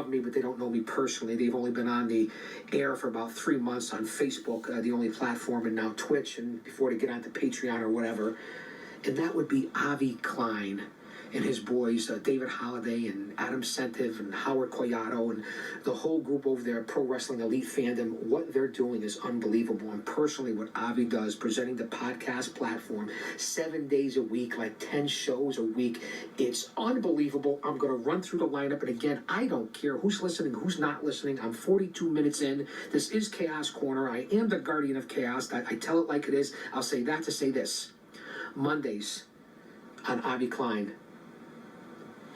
of me, but they don't know me personally. They've only been on the air for about 3 months on Facebook, the only platform, and now Twitch, and before they get onto Patreon or whatever. And that would be Avi Klein and his boys, David Holliday and Adam Sentiv and Howard Collado and the whole group over there, Pro Wrestling Elite Fandom. What they're doing is unbelievable. And personally, what Avi does, presenting the podcast platform 7 days a week, like 10 shows a week, it's unbelievable. I'm going to run through the lineup. And again, I don't care who's listening, who's not listening. I'm 42 minutes in. This is Chaos Corner. I am the guardian of chaos. I tell it like it is. I'll say that to say this. Mondays on Avi Klein,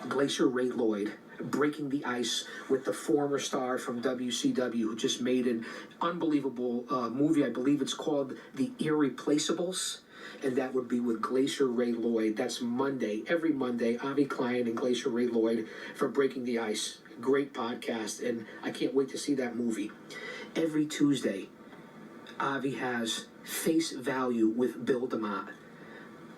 Glacier Ray Lloyd, breaking the ice with the former star from WCW who just made an unbelievable movie. I believe it's called The Irreplaceables, and that would be with Glacier Ray Lloyd. That's Monday, every Monday, Avi Klein and Glacier Ray Lloyd for Breaking the Ice. Great podcast, and I can't wait to see that movie. Every Tuesday, Avi has Face Value with Bill DeMott.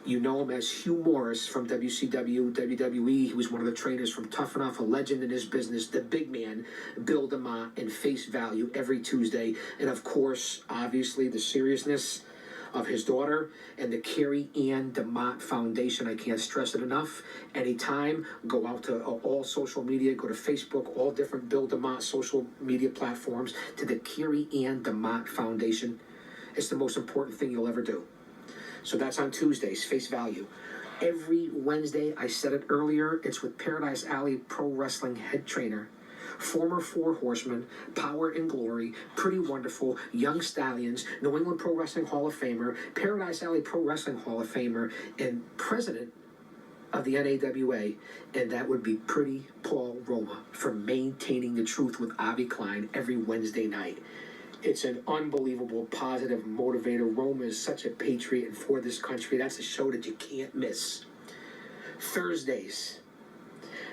You know him as Hugh Morris from WCW, WWE. He was one of the trainers from Tough Enough, a legend in his business, the big man, Bill DeMott, and Face Value every Tuesday. And of course, obviously, the seriousness of his daughter and the Carrie Ann DeMott Foundation. I can't stress it enough. Anytime, go out to all social media, go to Facebook, all different Bill DeMott social media platforms, to the Carrie Ann DeMott Foundation. It's the most important thing you'll ever do. So that's on Tuesdays, Face Value. Every Wednesday, I said it earlier, it's with Paradise Alley Pro Wrestling head trainer, former Four Horsemen, Power and Glory, Pretty Wonderful, Young Stallions, New England Pro Wrestling Hall of Famer, Paradise Alley Pro Wrestling Hall of Famer, and president of the NAWA, and that would be Pretty Paul Roma, for Maintaining the Truth with Avi Klein every Wednesday night. It's an unbelievable, positive motivator. Roma is such a patriot for this country. That's a show that you can't miss. Thursdays,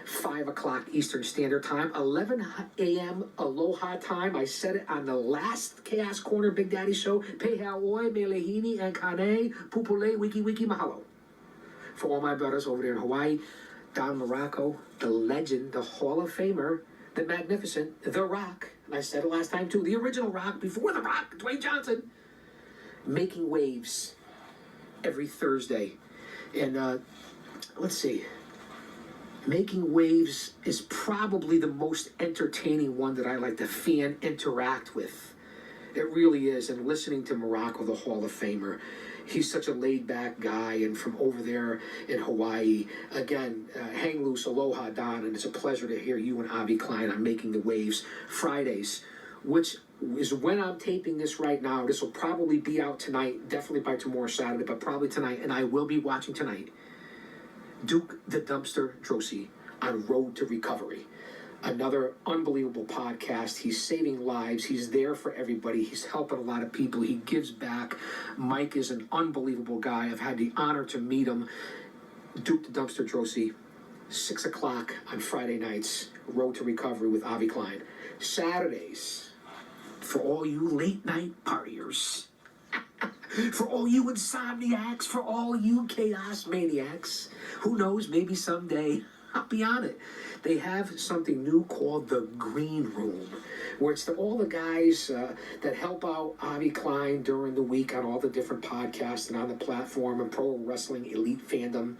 5 o'clock Eastern Standard Time, 11 a.m. Aloha time. I said it on the last Chaos Corner Big Daddy show. Pehaoi, Melehini, and Kane, Pupule, Wiki Wiki Mahalo. For all my brothers over there in Hawaii, Don Morocco, the legend, the Hall of Famer, the magnificent, The Rock. And I said it last time too, the original Rock, before The Rock, Dwayne Johnson, making waves every Thursday. And let's see, Making Waves is probably the most entertaining one that I like to fan interact with. It really is. And listening to Morocco, the Hall of Famer, he's such a laid-back guy, and from over there in Hawaii. Again, hang loose, aloha, Don, and it's a pleasure to hear you and Avi Klein on Making the Waves. Fridays, which is when I'm taping this right now. This will probably be out tonight, definitely by tomorrow, Saturday, but probably tonight, and I will be watching tonight. Duke the Dumpster Droese on Road to Recovery. Another unbelievable podcast. He's saving lives. He's there for everybody. He's helping a lot of people. He gives back. Mike is an unbelievable guy. I've had the honor to meet him. Duke the Dumpster Droese, 6 o'clock on Friday nights, Road to Recovery with Avi Klein. Saturdays, for all you late night partiers, for all you insomniacs, for all you chaos maniacs, who knows, maybe someday I'll be on it. They have something new called the Green Room, where it's all the guys that help out Avi Klein during the week on all the different podcasts and on the platform and Pro Wrestling Elite Fandom.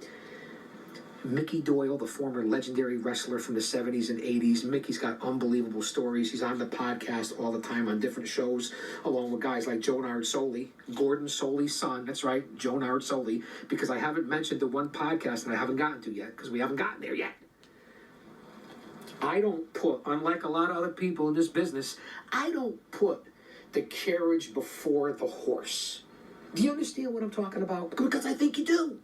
Mickey Doyle, the former legendary wrestler from the 70s and 80s. Mickey's got unbelievable stories. He's on the podcast all the time on different shows, along with guys like Joe Nard-Soli, Gordon Soli's son. That's right, Joe Nard-Soli, because I haven't mentioned the one podcast that I haven't gotten to yet, because we haven't gotten there yet. I don't put, unlike a lot of other people in this business, I don't put the carriage before the horse. Do you understand what I'm talking about? Because I think you do.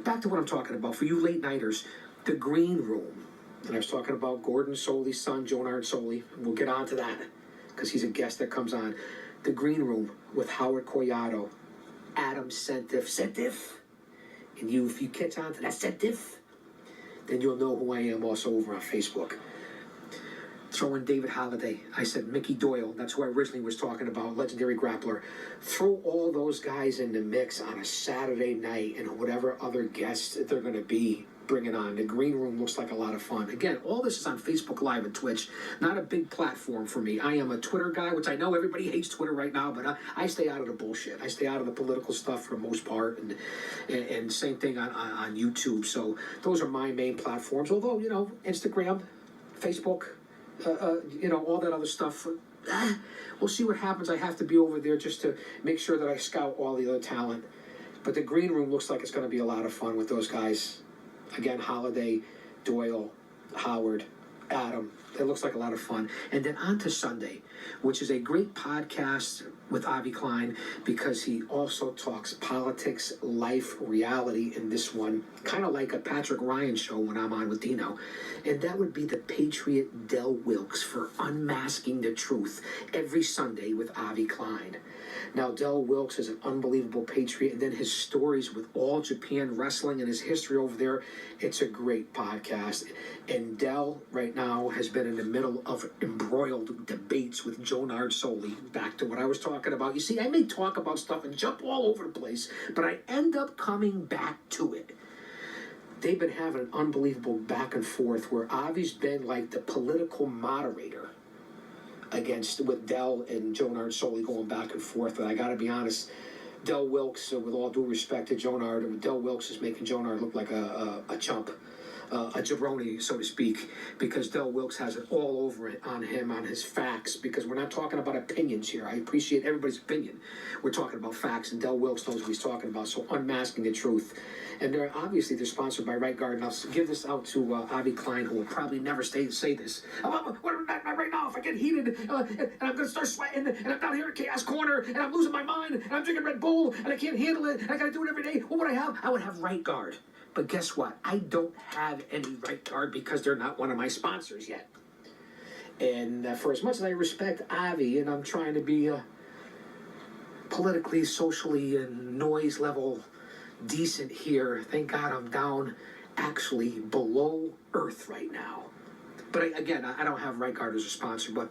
Back to what I'm talking about. For you late-nighters, the Green Room. And I was talking about Gordon Soli's son, Joe Nard-Soli. We'll get on to that, because he's a guest that comes on. The Green Room with Howard Collado, Adam Sentif. And if you catch on to that Sentif, then you'll know who I am also over on Facebook. Throw in David Holliday. I said Mickey Doyle. That's who I originally was talking about, legendary grappler. Throw all those guys in the mix on a Saturday night, and whatever other guests they're going to be. bringing on. The Green Room looks like a lot of fun. Again, all this is on Facebook Live and Twitch. Not a big platform for me. I am a Twitter guy, which I know everybody hates Twitter right now, but I stay out of the bullshit. I stay out of the political stuff for the most part, and same thing on YouTube. So those are my main platforms. Although, Instagram, Facebook, all that other stuff. We'll see what happens. I have to be over there just to make sure that I scout all the other talent. But the Green Room looks like it's going to be a lot of fun with those guys. Again, Holiday, Doyle, Howard, Adam. It looks like a lot of fun. And then on to Sunday, which is a great podcast with Avi Klein because he also talks politics, life, reality in this one, kind of like a Patrick Ryan show when I'm on with Dino. And that would be the Patriot Del Wilkes for Unmasking the Truth every Sunday with Avi Klein. Now, Del Wilkes is an unbelievable patriot, and then his stories with All Japan Wrestling and his history over there, it's a great podcast. And Del, right now, has been in the middle of embroiled debates with Jonard Soley, back to what I was talking about. You see, I may talk about stuff and jump all over the place, but I end up coming back to it. They've been having an unbelievable back and forth where Avi's been like the political moderator with Del and Jonard Soley going back and forth. But I got to be honest, Del Wilkes, with all due respect to Jonard, Del Wilkes is making Jonard look like a chump, a jabroni, so to speak, because Del Wilkes has it all over it on him, on his facts, because we're not talking about opinions here. I appreciate everybody's opinion. We're talking about facts, and Del Wilkes knows what he's talking about, so Unmasking the Truth. And they're sponsored by Right Guard. And I'll give this out to Avi Klein, who will probably never say this. Right now, if I get heated and I'm going to start sweating and I'm down here at Chaos Corner and I'm losing my mind and I'm drinking Red Bull and I can't handle it and I got to do it every day, what would I have? I would have Right Guard. But guess what? I don't have any Right Guard because they're not one of my sponsors yet. And for as much as I respect Avi and I'm trying to be politically, socially, and noise level decent here, thank God I'm down actually below earth right now. But again, I don't have Right Guard as a sponsor, but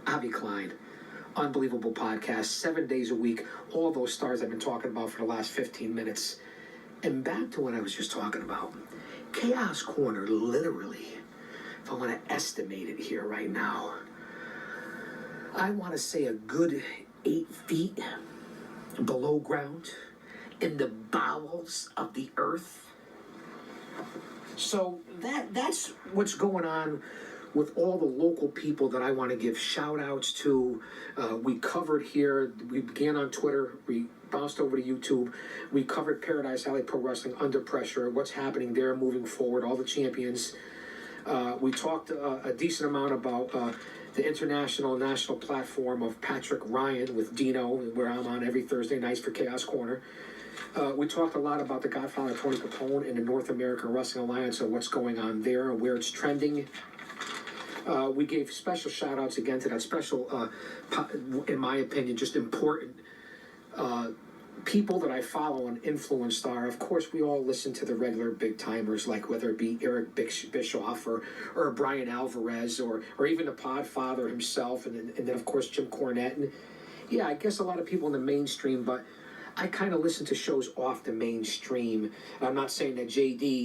Avi Klein, unbelievable podcast, 7 days a week, all those stars I've been talking about for the last 15 minutes. And back to what I was just talking about. Chaos Corner, literally, if I want to estimate it here right now, I want to say a good 8 feet below ground in the bowels of the earth. So that's what's going on with all the local people that I want to give shout outs to. We covered here, we began on Twitter, we bounced over to YouTube, we covered Paradise Alley Pro Wrestling, Under Pressure, what's happening there moving forward, all the champions. We talked a decent amount about the international national platform of Patrick Ryan with Dino, where I'm on every Thursday nights for Chaos Corner. We talked a lot about the Godfather Tony Capone and the North American Wrestling Alliance and what's going on there and where it's trending. We gave special shout outs again to that special, in my opinion, just important people that I follow on Influence Star. Of course, we all listen to the regular big timers, like whether it be Eric Bischoff or Brian Alvarez or even the Podfather himself, and then of course Jim Cornette. And yeah, I guess a lot of people in the mainstream, but I kind of listen to shows off the mainstream. I'm not saying that JD